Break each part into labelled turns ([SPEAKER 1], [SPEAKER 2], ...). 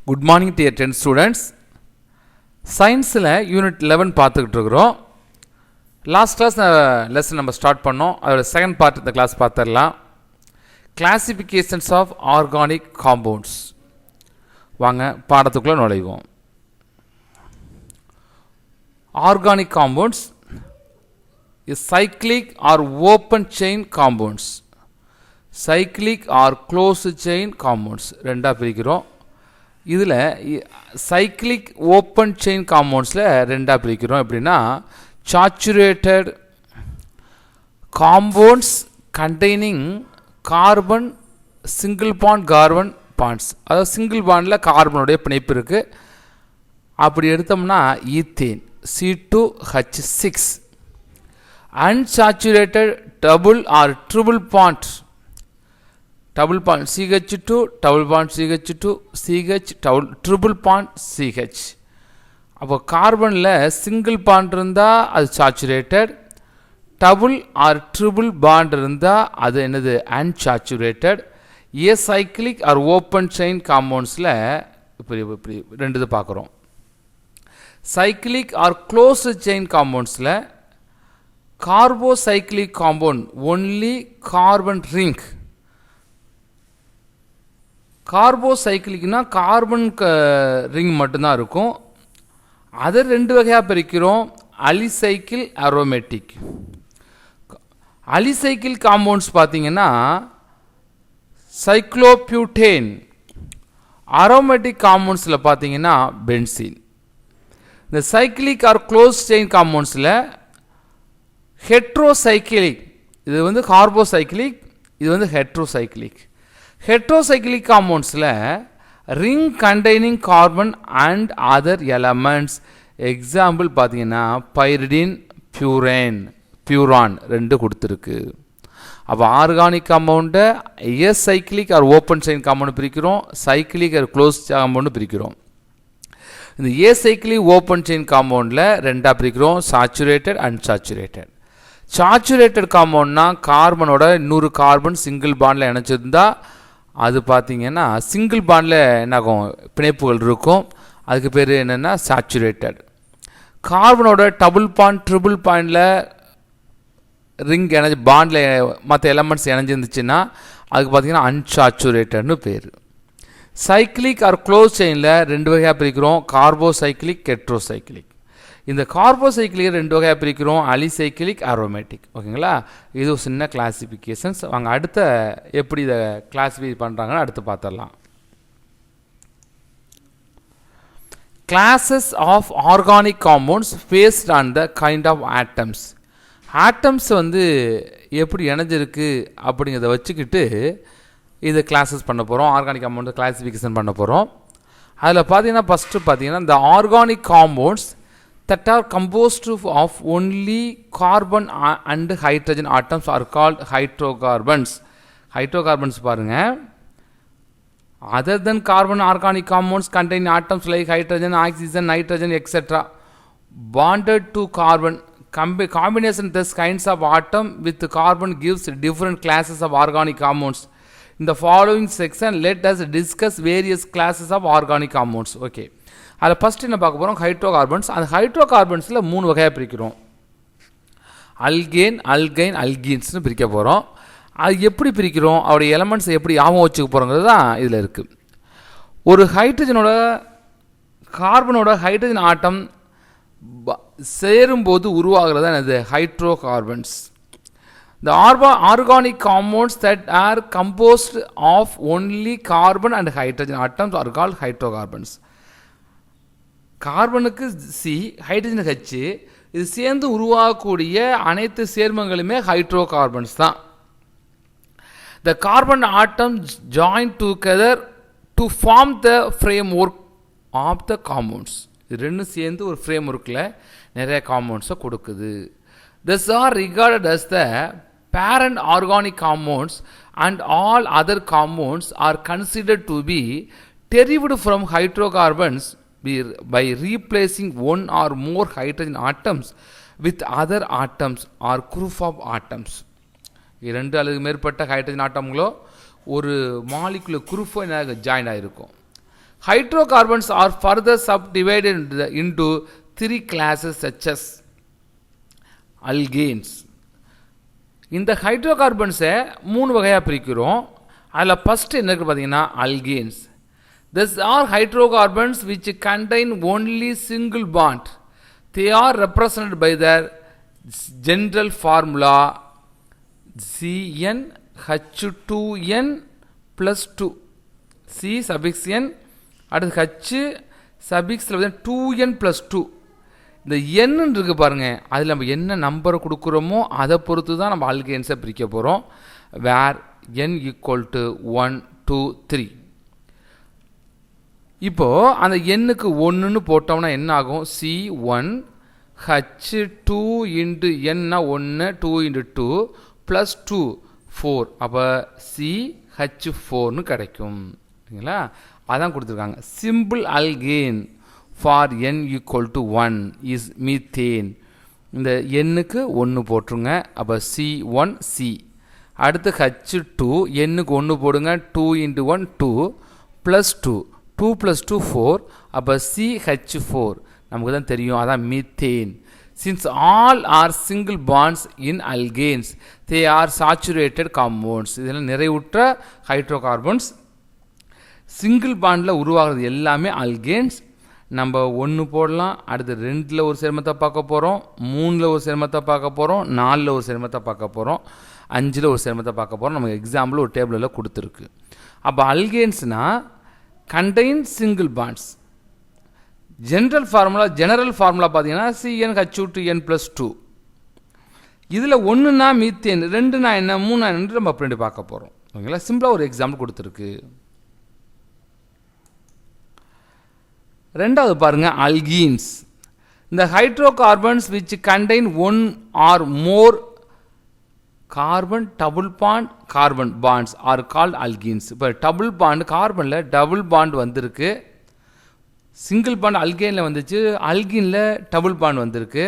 [SPEAKER 1] Good morning to 10 students. சயின்ஸில் unit 11 பார்த்துக்கிட்டு இருக்கிறோம். லாஸ்ட் கிளாஸ் லெசன் நம்ம ஸ்டார்ட் பண்ணோம். அதோட செகண்ட் பார்ட் இந்த கிளாஸ் பார்த்துடலாம். Classifications of organic compounds. வாங்க பாடத்துக்குள்ளே நுழைவோம். Organic compounds is cyclic or open chain compounds. Cyclic or closed chain compounds ரெண்டாக பிரிக்கிறோம். இதில் சைக்ளிக் ஓப்பன் செயின் காம்பவுண்ட்ஸில் ரெண்டாக பிரிக்கிறோம். எப்படின்னா saturated compounds containing carbon single bond carbon bonds, அதாவது சிங்கிள் பாண்டில் கார்பனுடைய பிணைப்பு இருக்குது. அப்படி எடுத்தோம்னா ethane C2H6. Unsaturated double or triple bond, double bond CH2 double bond CH2 CH triple bond CH. அப்போ கார்பனில் சிங்கிள் பாண்ட் இருந்தால் அது saturated, double or triple bond இருந்தால் அது என்னது unsaturated. Cyclic or open chain காம்பவுண்ட்ஸில் இப்படி ரெண்டு இது பார்க்குறோம். சைக்ளிக் ஆர் க்ளோஸ்டு செயின் காம்பவுண்ட்ஸில் carbocyclic compound only carbon ring. கார்போசைக்கிளிக்னா கார்பன் ரிங் மட்டும்தான் இருக்கும். அதை ரெண்டு வகையாக பிரிக்கிறோம். Alicyclic aromatic. அலிசைக்கிள் காம்பவுண்ட்ஸ் பார்த்தீங்கன்னா சைக்ளோபியூட்டேன். அரோமேட்டிக் காம்பவுண்ட்ஸில் பார்த்தீங்கன்னா பென்சீன். இந்த சைக்கிளிக் ஆர் க்ளோஸ் செயின் காம்பவுண்ட்ஸில் ஹெட்ரோசைக்கிளிக், இது வந்து கார்போசைக்கிளிக், இது வந்து ஹெட்ரோசைக்கிளிக். ஹெட்ரோசைக்கிளிக் காம்பவுண்ட்ஸில் ring containing carbon and other elements. Example பார்த்தீங்கன்னா பைரிடின், பியூரான் ரெண்டு கொடுத்துருக்கு. அப்போ ஆர்கானிக் காம்பவுண்டை cyclic or open chain compound பிரிக்கிறோம், சைக்கிளிக் ஆர் க்ளோஸ் காம்பவுண்டு பிரிக்கிறோம். இந்த சைக்கிளிக் ஓப்பன் செயின் காம்பவுண்டில் ரெண்டாக பிரிக்கிறோம், சாச்சுரேட்டட் அன்சாச்சுரேட்டட். சாச்சுரேட்டட் காம்பவுண்ட்னா கார்பனோட இன்னொரு கார்பன் சிங்கிள் பாண்டில் இணைச்சிருந்தா அது பார்த்தீங்கன்னா சிங்கிள் பாண்டில் என்னாகும் பிணைப்புகள் இருக்கும், அதுக்கு பேர் என்னென்னா சாச்சுரேட்டட். கார்பனோட டபுள் பாண்ட் ட்ரிபிள் பாயிண்டில் ரிங் இணைஞ்சி பாண்டில் மற்ற எலமெண்ட்ஸ் இணைஞ்சிருந்துச்சுன்னா அதுக்கு பார்த்தீங்கன்னா அன்சாச்சுரேட்டட்னு பேர். சைக்ளிக் ஆர் க்ளோஸ் செயினில் ரெண்டு வகையாக பிரிக்கிறோம், கார்போசைக்ளிக், ஹெட்ரோசைக்ளிக். இந்த கார்போசைக்கிளிக் ரெண்டு வகையாக பிரிக்கிறோம், அலிசைக்கிளிக், அரோமேட்டிக். ஓகேங்களா, இது ஒரு சின்ன கிளாசிஃபிகேஷன்ஸ். அவங்க அடுத்த எப்படி இதை கிளாஸிஃபை பண்ணுறாங்கன்னு அடுத்து பார்த்துடலாம். Classes of organic compounds based on the kind of atoms. Atoms வந்து எப்படி இணைஞ்சிருக்கு அப்படிங்கிறத வச்சுக்கிட்டு இதை கிளாஸஸ் பண்ண போகிறோம், ஆர்கானிக் காம்பவுண்ட் கிளாஸிஃபிகேஷன் பண்ண போகிறோம். அதில் பார்த்தீங்கன்னா ஃபஸ்ட்டு பார்த்தீங்கன்னா இந்த organic compounds that are composed of only carbon and hydrogen atoms are called hydrocarbons. Hydrocarbons பாருங்க. Other than carbon, organic compounds contain atoms like hydrogen, oxygen, nitrogen, etc. bonded to carbon. Combination these kinds of atom with carbon gives different classes of organic compounds. In the following section, let us discuss various classes of organic compounds. Okay. அதில் first என்ன பார்க்க போகிறோம், hydrocarbons. அந்த ஹைட்ரோகார்பன்ஸில் மூணு வகையாக பிரிக்கிறோம், alkane, alkyne, அல்கீன்ஸ்னு பிரிக்க போகிறோம். அது எப்படி பிரிக்கிறோம், அவருடைய எலமெண்ட்ஸ் எப்படி ஞாபகம் வச்சுக்க போகிறோங்கிறது தான் இதில் இருக்குது. ஒரு ஹைட்ரஜனோட கார்பனோட ஹைட்ரஜன் ஆட்டம் சேரும்போது உருவாகிறது தான் இது hydrocarbons. The organic compounds that are composed of only carbon and hydrogen atoms are called hydrocarbons. கார்பனுக்கு சி, ஹைட்ரஜனுக்கு H, இது சேர்ந்து உருவாகக்கூடிய அனைத்து சேர்மங்களுமே ஹைட்ரோகார்பன்ஸ் தான். The carbon atoms join together to form the framework of the compounds. இது ரெண்டும் சேர்ந்து ஒரு ஃப்ரேம் ஒர்க்கில் நிறைய காம்பவுண்ட்ஸை கொடுக்குது. These are regarded as the parent organic compounds and all other compounds are considered to be derived from hydrocarbons by replacing one or more hydrogen atoms with other atoms or group of atoms. இரண்டு அல்லது மேற்பட்ட hydrogen ஆட்டம்களோ ஒரு molecular குரூப்போ join ஆகிருக்கும். Hydrocarbons are further subdivided into 3 classes such as alkanes. இந்த ஹைட்ரோகார்பன்ஸை 3 வகையாக பிரிக்கிறோம். அதில் first என்ன இருக்குது பார்த்தீங்கன்னா alkanes. These are hydrocarbons which contain only single bond. They are represented by their general formula CnH2n plus 2. C suffix n அடுத்து H சபிக்ஸில் 2n plus 2. இந்த n இருக்கு பாருங்க, அதில் நம்ம என்ன நம்பரை கொடுக்குறோமோ அதை பொறுத்து தான் நம்ம ஆல்கேன்ஸை பிரிக்க போகிறோம். வேர் n equal to 1 2 3. இப்போது அந்த எண்ணுக்கு 1ன்னு போட்டோம்னா என்ன ஆகும்? C1 H2 into n 1 2 into 2 plus 2 4. அப்போ CH4ன்னு கிடைக்கும். சரிங்களா? அதான் கொடுத்துருக்காங்க. Simple alkane for n equal to 1 is methane. இந்த எண்ணுக்கு 1 போட்டுருங்க. அப்போ C1C. அடுத்து H2 எண்ணுக்கு 1 போடுங்க. 2 into 1 2 plus 2 2 plus 2 4. அப்போ CH4 நமக்கு தான் தெரியும், அதான் methane. Since all are single bonds in alkanes, they are saturated compounds. இதெல்லாம் நிறைவுற்ற ஹைட்ரோகார்பன்ஸ். சிங்கிள் பாண்டில் உருவாகிறது எல்லாமே அல்கேன்ஸ். நம்ம 1 போடலாம், அடுத்து 2ல் ஒரு சேர்மத்தை பார்க்க போகிறோம், 3ல் ஒரு சேர்மத்தை பார்க்க போகிறோம், 4ல் ஒரு சேர்மத்தை பார்க்க போகிறோம், 5ல் ஒரு சேர்மத்தை பார்க்க போகிறோம். நமக்கு எக்ஸாம்பிள் ஒரு டேபிளில் கொடுத்துருக்கு. அப்போ அல்கேன்ஸ்னால் contain single bonds. General formula பார்த்தீங்கன்னா CnH2n plus 2. இதில் 1னா மீத்தேன், 2னா என்ன, 3னா என்ன நம்ம அப்படி பார்க்க போகிறோம். ஓகேங்களா? சிம்பிளாக ஒரு எக்ஸாம்பிள் கொடுத்துருக்கு. ரெண்டாவது பாருங்க, அல்கீன்ஸ். இந்த hydrocarbons which contain 1 or more carbon double bond carbon bonds are called alkenes. இப்போ டபுள் பாண்ட் கார்பனில் டபுள் பாண்ட் வந்திருக்கு, சிங்கிள் பாண்ட் அல்கேனில் வந்துச்சு, அல்கீனில் டபுள் பாண்ட் வந்திருக்கு.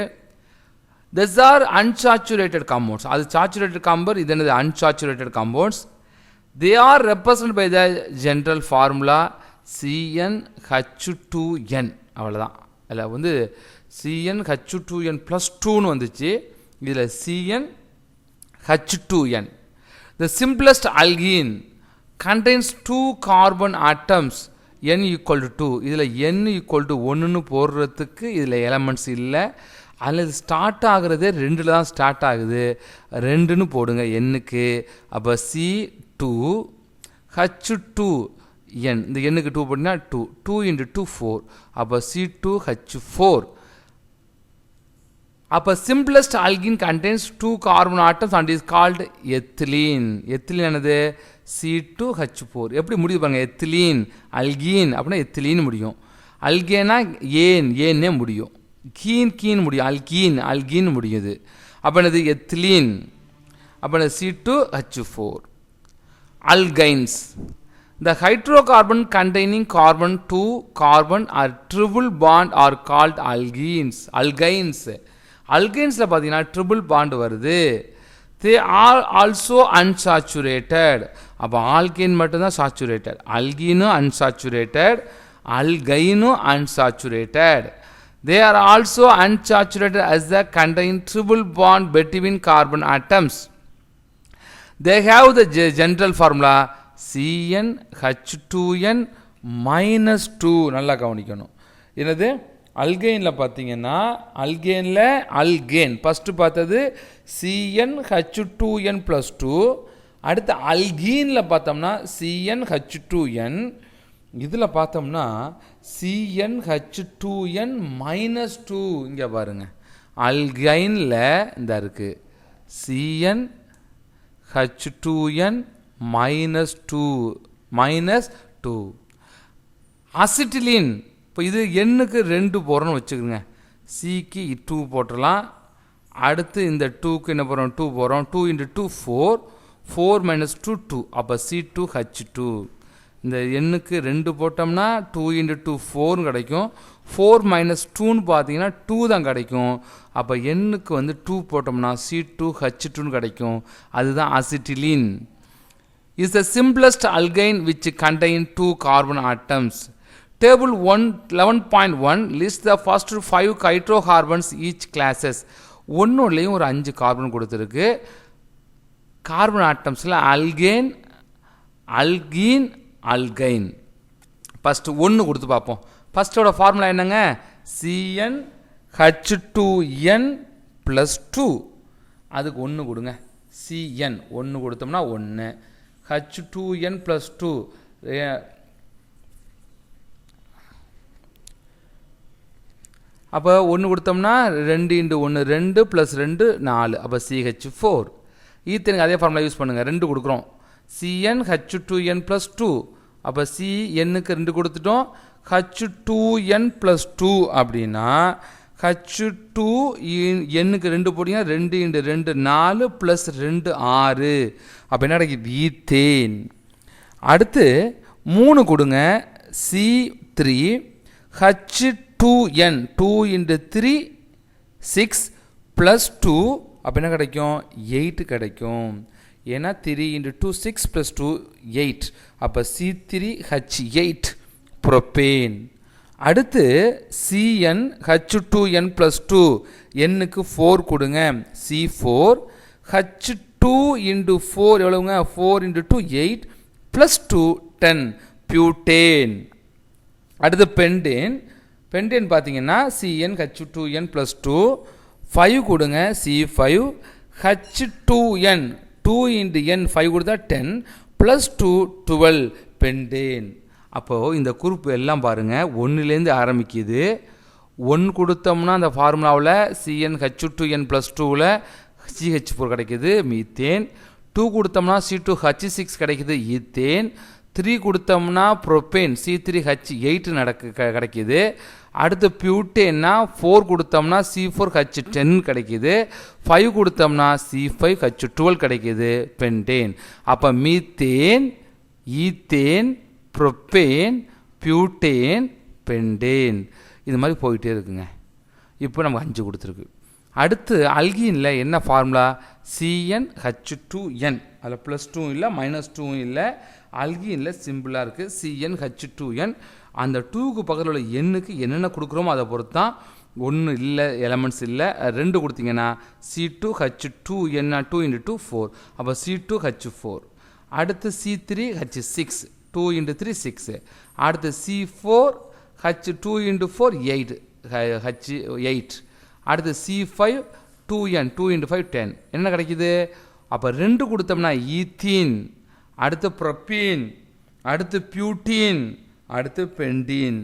[SPEAKER 1] This are unsaturated compounds. அது சாச்சுரேட்டட் காம்பவுண்ட், இது என்னது unsaturated compounds. They are represent by the general formula CnH2n. அவ்வளோதான். அதில் வந்து CnH2n plus 2ன்னு வந்துச்சு, இதில் CnH2n. The simplest alkene contains 2 carbon atoms n equal to 2. இதில் n equal to 1ன்னு போடுறதுக்கு இதில் எலமெண்ட்ஸ் இல்லை. அதில் இது ஸ்டார்ட் ஆகுறதே 2ல் தான் ஸ்டார்ட் ஆகுது, 2ன்னு போடுங்க எண்ணுக்கு. அப்போ C2H2n, இந்த எண்ணுக்கு 2 போட்டிங்கன்னா 2 2 into 2 4. அப்போ C2H4. அப்போ simplest alkene contains 2 carbon atoms and is called ethylene. Ethylene என்னது? C2H4. எப்படி முடியுது பாருங்க, எத்திலீன் அல்கீன் அப்படின்னா எத்திலீன் முடியும். அல்கேனா ஏன்னே முடியும், கீன் முடியும், அல்கீன் முடியுது. அப்போ என்னது? எத்திலீன். அப்போ C2H4. Alkynes. The hydrocarbon containing carbon 2 carbon or triple bond are called alkenes. Alkenesல பார்த்தீங்கன்னா ட்ரிபிள் பாண்ட் வருது. They are also unsaturated. அப்போ ஆல்கேன் மட்டும்தான் சாச்சுரேட்டட், அல்கீனும் unsaturated, alkyனும் unsaturated. They are also unsaturated as they contain triple bond between carbon atoms. They have the general formula CnH2n minus 2. நல்லா கவனிக்கணும். என்னது? அல்கெயினில் பார்த்தீங்கன்னா அல்கேன் ஃபஸ்ட்டு பார்த்தது CnH2n plus 2. அடுத்து அல்கீனில் பார்த்தோம்னா CnH2n. இதில் பார்த்தோம்னா CnH2n minus 2. இங்கே பாருங்க, அல்கைனில் இந்த இருக்குது CnH2n minus 2. அசிட்டிலின். இப்போ இது எண்ணுக்கு 2 போகிறோன்னு வச்சுக்கோங்க. சிக்கு 2 போட்டுடலாம். அடுத்து இந்த 2க்கு என்ன போகிறோம்? 2 போகிறோம். 2 into 2 4. 4 minus 2 2. அப்போ C2H2. இந்த எண்ணுக்கு 2 போட்டோம்னா 2 into 2 4 கிடைக்கும். 4 minus 2ன்னு பார்த்தீங்கன்னா 2 தான் கிடைக்கும். அப்போ எண்ணுக்கு வந்து 2 போட்டோம்னா C2H2ன்னு கிடைக்கும். அதுதான் acetylene. Is the simplest alkane which contain 2 carbon atoms. Table 11.1 list the first 5 hydrocarbons each classes. ஒன்றுலையும் ஒரு 5 கார்பன் கொடுத்துருக்கு. கார்பன் ஆட்டம்ஸில் அல்கேன், அல்கீன், அல்கைன். ஃபஸ்ட்டு 1 கொடுத்து பார்ப்போம். ஃபஸ்ட்டோட ஃபார்முலா என்னங்க? CnH2n + 2. அதுக்கு 1 கொடுங்க. Cn 1 கொடுத்தோம்னா 1, H2n + 2. அப்போ 1 கொடுத்தோம்னா 2 × 1 2 + 2 4. அப்போ CH4. ஈத்தனுக்கு அதே ஃபார்முலா யூஸ் பண்ணுங்கள். 2 கொடுக்குறோம். CnH2n + 2. அப்போ Cnக்கு 2 கொடுத்துட்டோம். H2n + 2 அப்படின்னா H2nக்கு 2 போட்டிங்கன்னா 2 × 2 4 + 2 6. அப்போ என்ன கிடைக்குது? ஈத்தேன். அடுத்து 3 கொடுங்க. C3 H2n 2 × 3 6 + 2. அப்போ என்ன கிடைக்கும்? 8 கிடைக்கும். ஏன்னா 3 × 2 6 + 2 8. அப்போ C3H8 புரோப்பேன். அடுத்து Cn H2n + 2 nக்கு 4 கொடுங்க. C4 H2 × 4 எவ்வளவுங்க? 4 × 2 8 + 2 10 பியூட்டேன். அடுத்து பென்டேன். பென்டேன் பார்த்தீங்கன்னா Cn H2n + 2 5 கொடுங்க. C5 H2n 2 × n 5 கொடுத்தா 10 + 2 12 பென்டேன். அப்போது இந்த குரூப் எல்லாம் பாருங்கள் 1லேருந்து ஆரம்பிக்குது. 1 கொடுத்தோம்னா அந்த ஃபார்முலாவில் Cn H2n + 2ல் CH4 கிடைக்குது, மீத்தேன். 2 கொடுத்தோம்னா C2H6 கிடைக்குது, ஈத்தேன். 3 கொடுத்தோம்னா ப்ரோப்பேன் C3H8 கிடைக்குது. அடுத்து பியூட்டேன்னா 4 கொடுத்தோம்னா C4H10 கிடைக்குது. 5 கொடுத்தோம்னா C5H12 கிடைக்குது, பென்டேன். அப்போ methane, ethane, propane, butane, pentane. இது மாதிரி போயிட்டே இருக்குங்க. இப்போ நமக்கு 5 கொடுத்துருக்கு. அடுத்து அல்கீனில் என்ன ஃபார்முலா? CnH2n. அதில் +2 இல்லை, -2 இல்லை. அல்கீனில் சிம்பிளாக இருக்குது. CnH2n. அந்த 2க்கு பக்கத்தில் உள்ள எண்ணுக்கு என்னென்ன கொடுக்குறோமோ அதை பொறுத்து தான். 1 இல்லை, எலமெண்ட்ஸ் இல்லை. 2 கொடுத்தீங்கன்னா C2H2n 2 × 2 4. அப்போ C2H4. அடுத்து C3H6 2 × 3 6. அடுத்து C4H2 × 4 8 H8. அடுத்து C5 2n 2 × 5 10. என்ன கிடைக்குது? அப்போ 2 கொடுத்தோம்னா ஈத்தீன், அடுத்து ப்ரோப்பீன், அடுத்து பியூட்டீன், அடுத்து பென்டீன்.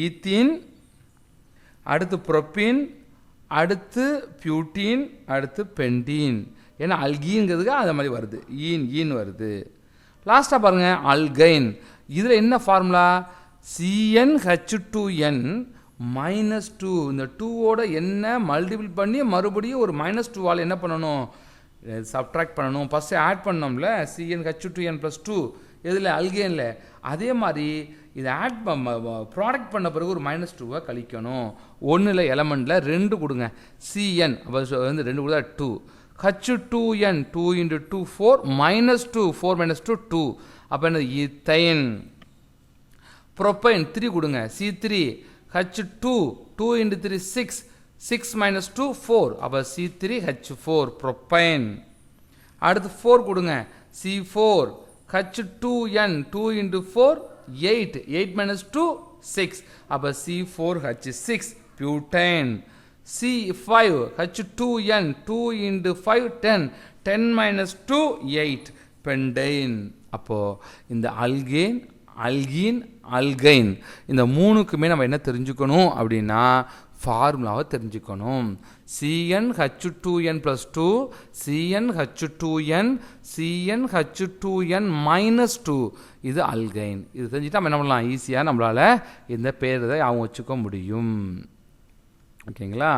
[SPEAKER 1] ஈத்தீன், அடுத்து ப்ரோப்பீன், அடுத்து பியூட்டீன், அடுத்து பென்டீன். ஏன்னா அல்கீன்கிறதுக்கு அது மாதிரி வருது, ஈன் வருது. லாஸ்ட்டாக பாருங்கள் அல்கைன். இதில் என்ன ஃபார்முலா? CnH2n -2. இந்த 2ஓட என்ன மல்டிபிள் பண்ணி மறுபடியும் ஒரு -2ஆல் என்ன பண்ணணும்? சப்ட்ராக்ட் பண்ணணும். ஃபஸ்ட்டு ஆட் பண்ணோம்ல CnH2n + 2 இதில் அல்கேனில். அதே மாதிரி இதை ஆட் ப்ராடக்ட் பண்ண பிறகு ஒரு -2 கழிக்கணும். 1ல் எலமெண்ட்டில் 2 கொடுங்க. Cn அப்போ வந்து 2 கொடுத்தா 2. H2n 2 × 2 4 -2 4 - 2 2. அப்போ என்ன? ஈத்தைன். ப்ரோப்பைன் 3 கொடுங்க. C3 H2 2 × 3 6 6 - 2 4. அப்போ C3H4 ப்ரோப்பைன். அடுத்து 4 கொடுங்க. C4 H2n 2 × 4 8 8 - 2 6. அப்போ C4H6 butane. C5 H2n 2 × 5 10 10 - 2 8 pentyne. அப்போது இந்த அல்கேன், அல்கீன், அல்கைன் இந்த 3க்குமே நம்ம என்ன தெரிஞ்சுக்கணும் அப்படின்னா ஃபார்முலாவை தெரிஞ்சுக்கணும். CnH2n + 2 CnH2n CnH2n -2 இது அல்கைன். இது தெரிஞ்சுட்டா நம்ம என்ன பண்ணலாம்? ஈஸியாக நம்மளால் இந்த பேர் இதை அவங்க வச்சுக்க முடியும். ஓகேங்களா?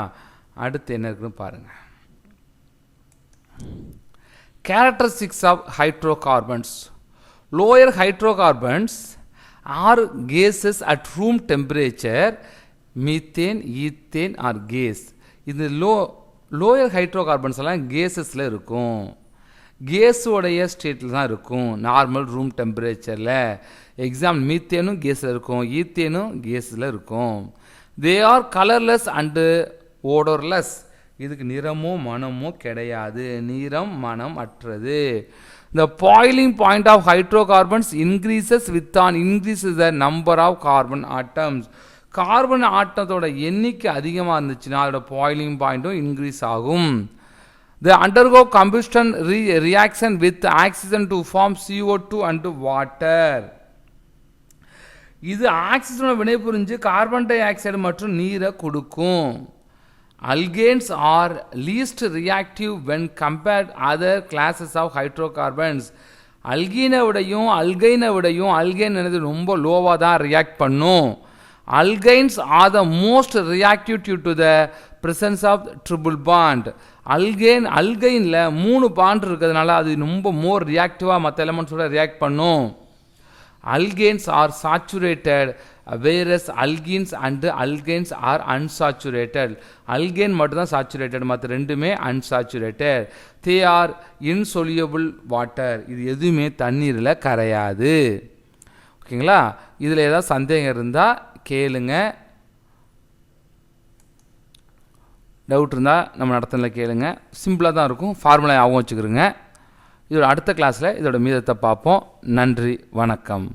[SPEAKER 1] அடுத்து என்ன இருக்குன்னு பாருங்கள். Characteristics of hydrocarbons. Lower hydrocarbons are gases at room temperature. Methane, ethane are gas. இது லோயர் ஹைட்ரோகார்பன்ஸ் எல்லாம் கேஸஸில் இருக்கும். கேஸோடைய ஸ்டேட்டில் தான் இருக்கும், நார்மல் ரூம் டெம்பரேச்சரில். மீத்தேனும் கேஸில் இருக்கும், ஈத்தேனும் கேஸில் இருக்கும். They are colourless and odourless. இதுக்கு நிறமோ மனமோ கிடையாது, நிறம் மனம் அற்றது. The boiling point of hydrocarbons increases with an increases the number of carbon atoms. Carbon ஆட்டத்தோட எண்ணிக்கை அதிகமாக இருந்துச்சுன்னா அதோட பாய்லிங் பாயிண்ட்டும் இன்க்ரீஸ் ஆகும். They undergo combustion reaction with oxygen to form CO2 and water. இது ஆக்சிஜனோட வினைபுரிஞ்சு கார்பன் டை ஆக்சைடு மற்றும் நீரை கொடுக்கும். Alkanes are least reactive when compared other classes of hydrocarbons. அல்கீனை விடையும் அல்கைனை விடையும் அல்கைன் என்னது ரொம்ப லோவாக தான் ரியாக்ட் பண்ணும். Alkanes are the most reactive due to the presence of triple bond. அல்கைனில் 3 bond இருக்கிறதுனால அது ரொம்ப மோர் ரியாக்டிவாக மற்ற எலமெண்ட்ஸோட ரியாக்ட் பண்ணும். Alkanes are saturated whereas alkenes and alkanes are unsaturated. Alkane மட்டும் தான் saturated, மற்ற ரெண்டுமே unsaturated. They are insoluble water. இது எதுவுமே தண்ணீரில் கரையாது. ஓகேங்களா? இதில் ஏதாவது சந்தேகம் இருந்தால் கேளுங்க, டவுட் இருந்தால் நம்ம நடத்தினில் கேளுங்க. சிம்பிளாக தான் இருக்கும், ஃபார்முலா ஞாபகம் வச்சுக்கிறோங்க. இதோட அடுத்த கிளாஸில் இதோட மீதத்தை பார்ப்போம். நன்றி, வணக்கம்.